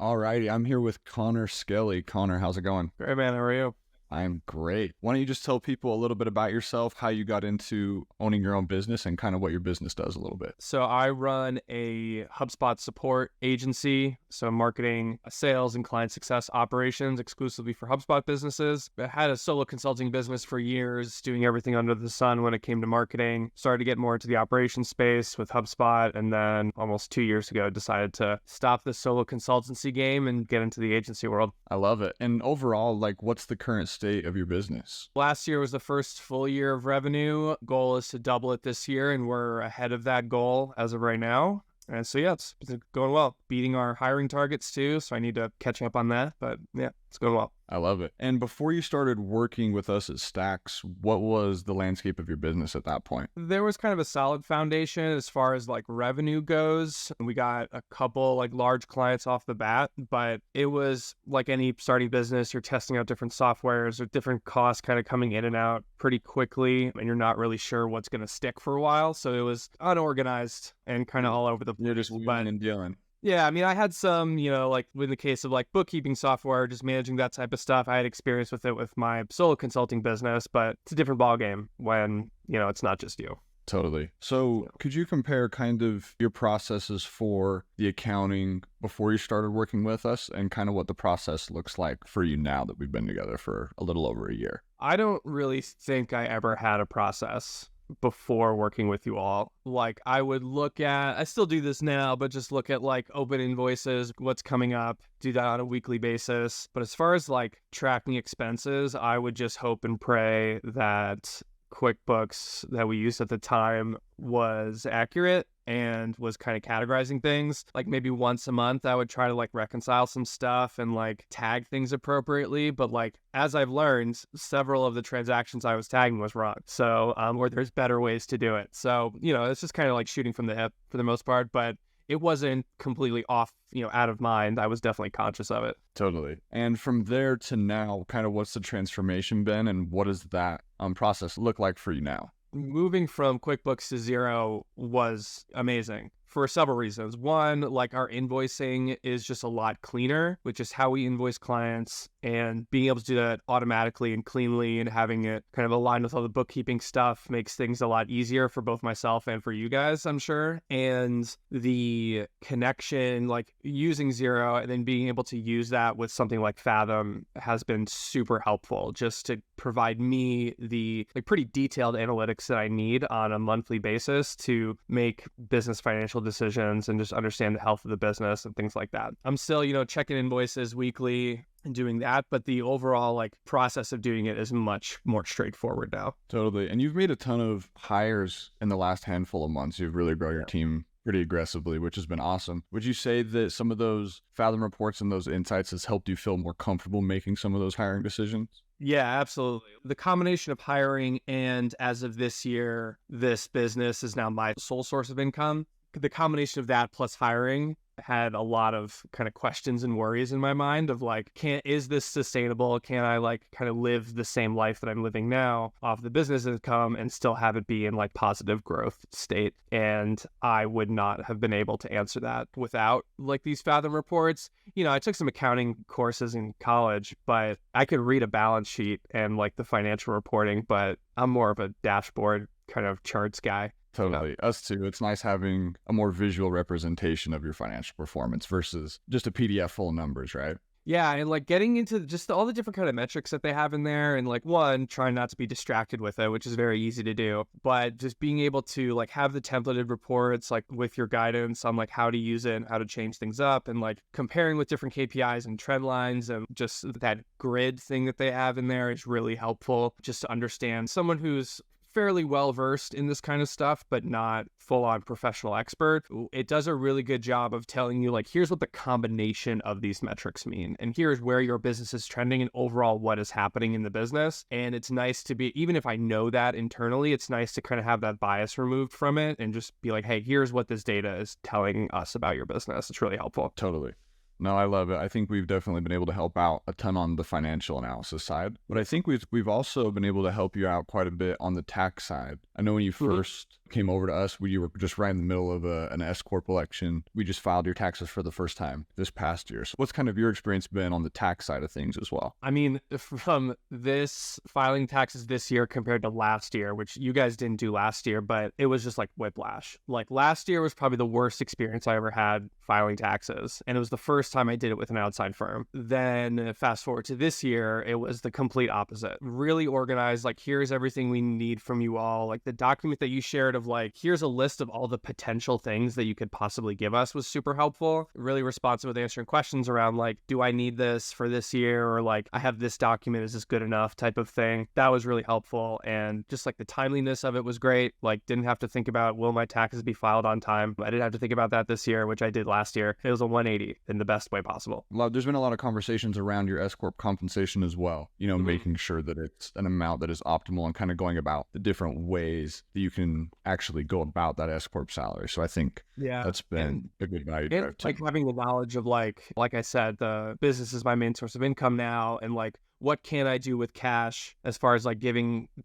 Alrighty, I'm here with Connor Skelly. Connor, how's it going? Great, man. How are you? I'm great. Why don't you just tell people a little bit about yourself, how you got into owning your own business, and kind of what your business does a little bit? So I run a HubSpot support agency. So marketing, sales, and client success operations exclusively for HubSpot businesses. I had a solo consulting business for years, doing everything under the sun when it came to marketing. Started to get more into the operations space with HubSpot. And then almost 2 years ago, decided to stop the solo consultancy game and get into the agency world. I love it. And overall, what's the current state of your business? Last year was the first full year of revenue. Goal is to double it this year, and we're ahead of that goal as of right now. And so, yeah, it's going well. Beating our hiring targets too, so I need to catch up on that. But yeah, it's going well. I love it. And before you started working with us at Stacks, what was the landscape of your business at that point? There was kind of a solid foundation as far as revenue goes. We got a couple large clients off the bat, but it was like any starting business, you're testing out different softwares or different costs kind of coming in and out pretty quickly, and you're not really sure what's going to stick for a while. So it was unorganized and kind of all over the place. You're just wheeling and dealing. Yeah, I mean, I had some, in the case of bookkeeping software, just managing that type of stuff. I had experience with it with my solo consulting business, but it's a different ballgame when, it's not just you. Totally. So could you compare kind of your processes for the accounting before you started working with us and kind of what the process looks like for you now that we've been together for a little over a year? I don't really think I ever had a process before working with you all. I would look at, I still do this now, but just look at open invoices, what's coming up, do that on a weekly basis. But as far as tracking expenses, I would just hope and pray that QuickBooks that we used at the time was accurate and was kind of categorizing things. Maybe once a month, I would try to reconcile some stuff and tag things appropriately. But as I've learned, several of the transactions I was tagging was wrong. So, or there's better ways to do it. So, it's just kind of shooting from the hip for the most part, but it wasn't completely off, out of mind. I was definitely conscious of it. Totally. And from there to now, kind of what's the transformation been and what does that process look like for you now? Moving from QuickBooks to Xero was amazing for several reasons. One, our invoicing is just a lot cleaner, which is how we invoice clients, and being able to do that automatically and cleanly and having it kind of aligned with all the bookkeeping stuff makes things a lot easier for both myself and for you guys, I'm sure. And the connection, using Xero and then being able to use that with something like Fathom has been super helpful just to provide me the pretty detailed analytics that I need on a monthly basis to make business financial decisions and just understand the health of the business and things like that. I'm still, checking invoices weekly and doing that, but the overall process of doing it is much more straightforward now. Totally. And you've made a ton of hires in the last handful of months. You've really grown your team pretty aggressively, which has been awesome. Would you say that some of those Fathom reports and those insights has helped you feel more comfortable making some of those hiring decisions? Yeah, absolutely. The combination of hiring and as of this year, this business is now my sole source of income. The combination of that plus hiring had a lot of kind of questions and worries in my mind of is this sustainable? Can I kind of live the same life that I'm living now off the business income and still have it be in positive growth state? And I would not have been able to answer that without these Fathom reports. I took some accounting courses in college, but I could read a balance sheet and the financial reporting, but I'm more of a dashboard kind of charts guy. Totally. Us too. It's nice having a more visual representation of your financial performance versus just a PDF full of numbers, right? Yeah, and getting into just all the different kind of metrics that they have in there, and one, trying not to be distracted with it, which is very easy to do, but just being able to have the templated reports with your guidance on how to use it and how to change things up, and comparing with different KPIs and trend lines, and just that grid thing that they have in there is really helpful just to understand. Someone who's fairly well versed in this kind of stuff, but not full-on professional expert, it does a really good job of telling you here's what the combination of these metrics mean, and here's where your business is trending and overall what is happening in the business. And it's nice to be, even if I know that internally, it's nice to kind of have that bias removed from it and just be hey, here's what this data is telling us about your business. It's really helpful. Totally. No, I love it. I think we've definitely been able to help out a ton on the financial analysis side, but I think we've also been able to help you out quite a bit on the tax side. I know when you first came over to us, you were just right in the middle of an S-Corp election. We just filed your taxes for the first time this past year. So what's kind of your experience been on the tax side of things as well? I mean, from this filing taxes this year compared to last year, which you guys didn't do last year, but it was just like whiplash. Like last year was probably the worst experience I ever had filing taxes. And it was the first time I did it with an outside firm. Then fast forward to this year, it was the complete opposite. Really organized, like here's everything we need from you all. Like the document that you shared of like, here's a list of all the potential things that you could possibly give us was super helpful. Really responsive with answering questions around like, do I need this for this year? Or like, I have this document, is this good enough type of thing. That was really helpful. And just like the timeliness of it was great. Like didn't have to think about, will my taxes be filed on time? I didn't have to think about that this year, which I did last year. It was a 180 in the best way possible. There's been a lot of conversations around your S-Corp compensation as well, making sure that it's an amount that is optimal and kind of going about the different ways that you can actually go about that S-Corp salary. So I think that's been a good value drive too. Like having the knowledge of like I said, the business is my main source of income now. And like, what can I do with cash as far as like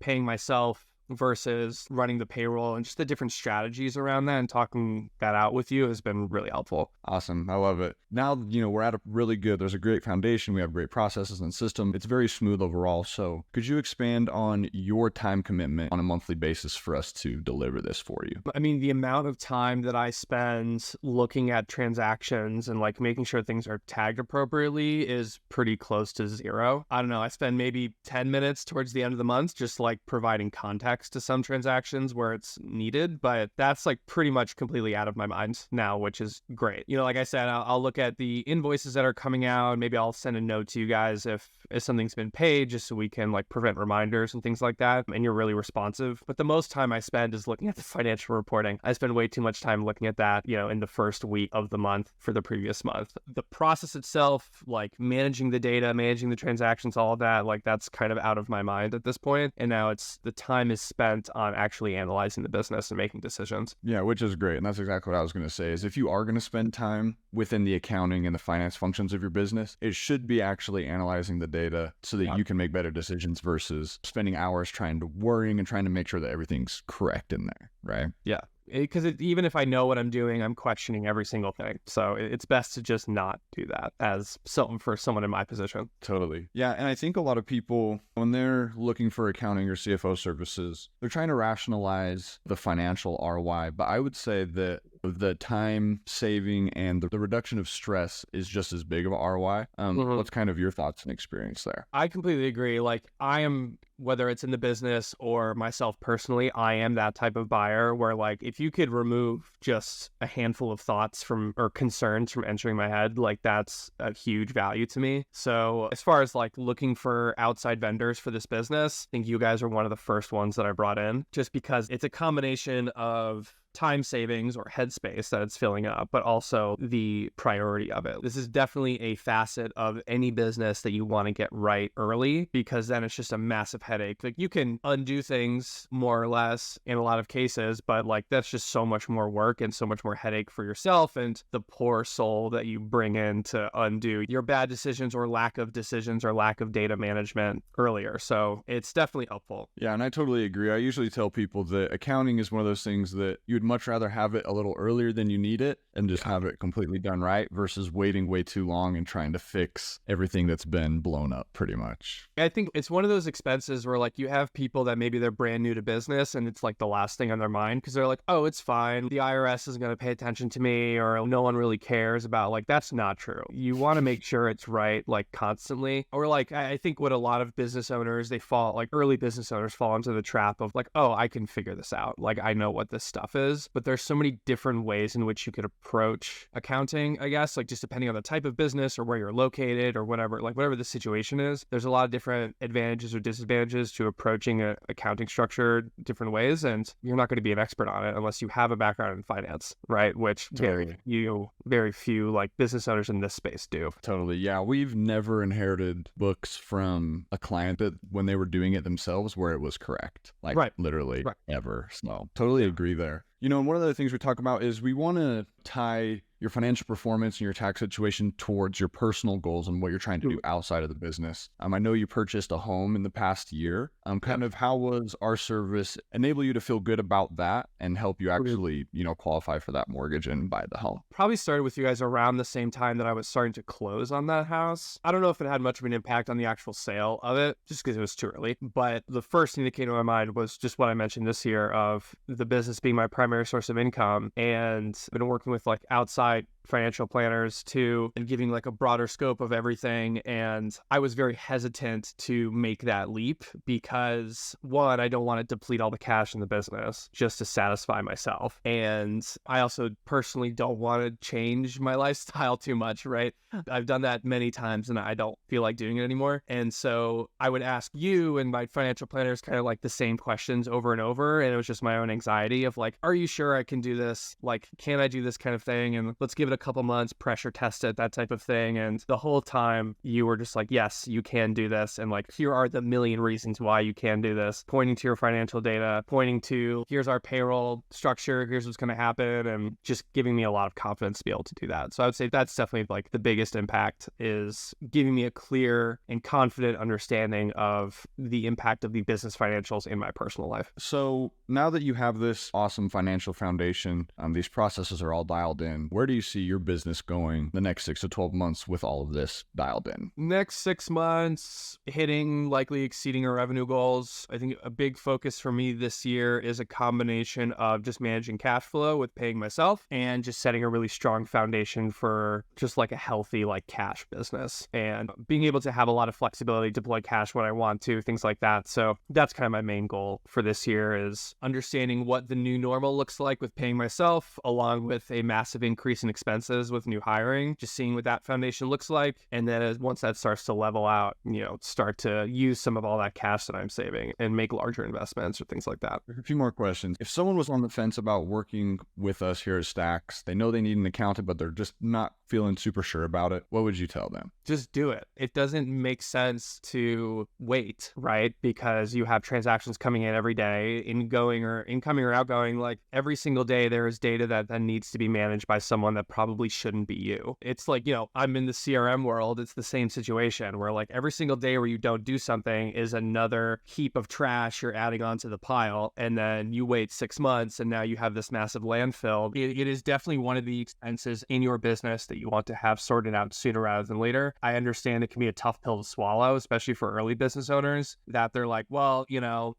paying myself versus running the payroll, and just the different strategies around that and talking that out with you has been really helpful. Awesome. I love it. Now, we're at there's a great foundation. We have great processes and system. It's very smooth overall. So could you expand on your time commitment on a monthly basis for us to deliver this for you? I mean, the amount of time that I spend looking at transactions and like making sure things are tagged appropriately is pretty close to zero. I don't know. I spend maybe 10 minutes towards the end of the month just like providing context to some transactions where it's needed, but that's like pretty much completely out of my mind now, which is great. Like I said, I'll look at the invoices that are coming out. Maybe I'll send a note to you guys if something's been paid, just so we can like prevent reminders and things like that. And you're really responsive. But the most time I spend is looking at the financial reporting. I spend way too much time looking at that, in the first week of the month for the previous month. The process itself, like managing the data, managing the transactions, all of that, like that's kind of out of my mind at this point. And now the time is spent on actually analyzing the business and making decisions. Yeah, which is great. And that's exactly what I was going to say, is if you are going to spend time within the accounting and the finance functions of your business, it should be actually analyzing the data so that you can make better decisions versus spending hours worrying and trying to make sure that everything's correct in there, right? Yeah. Because even if I know what I'm doing, I'm questioning every single thing. So it's best to just not do that for someone in my position. Totally. Yeah. And I think a lot of people, when they're looking for accounting or CFO services, they're trying to rationalize the financial ROI. But I would say that the time saving and the reduction of stress is just as big of a ROI. What's kind of your thoughts and experience there? I completely agree. Like I am, whether it's in the business or myself personally, I am that type of buyer where like, if you could remove just a handful of thoughts or concerns from entering my head, like that's a huge value to me. So as far as like looking for outside vendors for this business, I think you guys are one of the first ones that I brought in, just because it's a combination of time savings or headspace that it's filling up, but also the priority of it. This is definitely a facet of any business that you want to get right early, because then it's just a massive headache. Like you can undo things more or less in a lot of cases, but like that's just so much more work and so much more headache for yourself and the poor soul that you bring in to undo your bad decisions or lack of decisions or lack of data management earlier. So it's definitely helpful. Yeah, and I totally agree. I usually tell people that accounting is one of those things that you'd much rather have it a little earlier than you need it and just have it completely done right versus waiting way too long and trying to fix everything that's been blown up pretty much. I think it's one of those expenses where like you have people that maybe they're brand new to business and it's like the last thing on their mind because they're like, oh, it's fine. The IRS isn't going to pay attention to me, or no one really cares about, like, that's not true. You want to make sure it's right, like constantly. Or like, I think what a lot of business owners, early business owners fall into the trap of like, oh, I can figure this out. Like I know what this stuff is. But there's so many different ways in which you could approach accounting, I guess, like just depending on the type of business or where you're located or whatever the situation is. There's a lot of different advantages or disadvantages to approaching an accounting structure different ways. And you're not going to be an expert on it unless you have a background in finance, right? Which very few like business owners in this space do. Totally. Yeah. We've never inherited books from a client that when they were doing it themselves where it was correct. Like literally ever. So totally agree there. And one of the things we talk about is we want to tie your financial performance and your tax situation towards your personal goals and what you're trying to do outside of the business. I know you purchased a home in the past year. Kind of how was our service enable you to feel good about that and help you actually, qualify for that mortgage and buy the home? Probably started with you guys around the same time that I was starting to close on that house. I don't know if it had much of an impact on the actual sale of it, just because it was too early. But the first thing that came to my mind was just what I mentioned this year of the business being my primary source of income, and I've been working with like outside financial planners too, and giving like a broader scope of everything. And I was very hesitant to make that leap because one, I don't want to deplete all the cash in the business just to satisfy myself. And I also personally don't want to change my lifestyle too much, right? I've done that many times and I don't feel like doing it anymore. And so I would ask you and my financial planners kind of like the same questions over and over. And it was just my own anxiety of like, are you sure I can do this? Like, can I do this kind of thing? And let's give it a couple months, pressure test it, that type of thing. And the whole time you were just like, yes, you can do this. And like, here are the million reasons why you can do this, pointing to your financial data, pointing to here's our payroll structure, here's what's going to happen, and just giving me a lot of confidence to be able to do that. So I would say that's definitely like the biggest impact, is giving me a clear and confident understanding of the impact of the business financials in my personal life. So now that you have this awesome financial foundation, these processes are all dialed in, where do you see your business going the next 6 to 12 months with all of this dialed in? Next 6 months, hitting, likely exceeding our revenue goals. I think a big focus for me this year is a combination of just managing cash flow with paying myself and just setting a really strong foundation for just like a healthy like cash business and being able to have a lot of flexibility, deploy cash when I want to, things like that. So that's kind of my main goal for this year, is understanding what the new normal looks like with paying myself, along with a massive increase in expenses with new hiring, just seeing what that foundation looks like. And then once that starts to level out, start to use some of all that cash that I'm saving and make larger investments or things like that. A few more questions. If someone was on the fence about working with us here at Stacks, they know they need an accountant, but they're just not feeling super sure about it, what would you tell them? Just do it. It doesn't make sense to wait, right? Because you have transactions coming in every day, incoming or outgoing. Like every single day, there is data that needs to be managed by someone that probably shouldn't be you. It's like, I'm in the CRM world. It's the same situation where like every single day where you don't do something is another heap of trash you're adding onto the pile. And then you wait 6 months and now you have this massive landfill. It is definitely one of the expenses in your business that you want to have sorted out sooner rather than later. I understand it can be a tough pill to swallow, especially for early business owners, that they're like, well,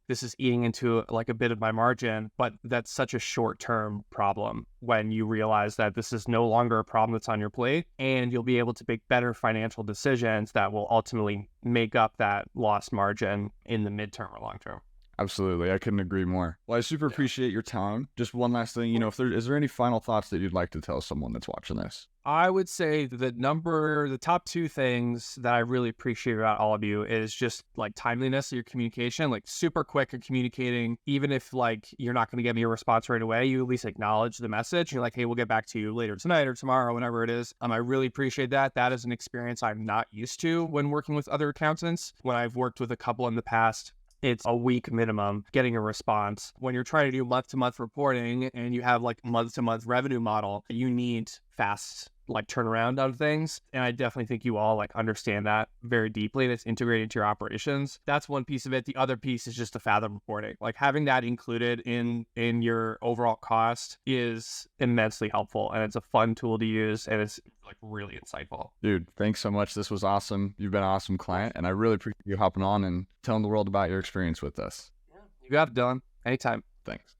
this is eating into like a bit of my margin, but that's such a short-term problem when you realize that this is no longer a problem that's on your plate, and you'll be able to make better financial decisions that will ultimately make up that lost margin in the midterm or long term. Absolutely. I couldn't agree more. Well, I super appreciate your time. Just one last thing, is there any final thoughts that you'd like to tell someone that's watching this? I would say the top 2 things that I really appreciate about all of you is just like timeliness of your communication, like super quick at communicating. Even if like you're not going to get me a response right away, you at least acknowledge the message. You're like, hey, we'll get back to you later tonight or tomorrow, whenever it is. I really appreciate that. That is an experience I'm not used to when working with other accountants. When I've worked with a couple in the past, it's a week minimum getting a response. When you're trying to do month-to-month reporting and you have like month-to-month revenue model, you need fast like turnaround on things. And I definitely think you all like understand that very deeply, and it's integrated into your operations. That's one piece of it. The other piece is just the Fathom reporting. Like having that included in your overall cost is immensely helpful, and it's a fun tool to use, and it's like really insightful. Dude, thanks so much. This was awesome. You've been an awesome client, and I really appreciate you hopping on and telling the world about your experience with us. Yeah, you got it, Dylan. Anytime. Thanks.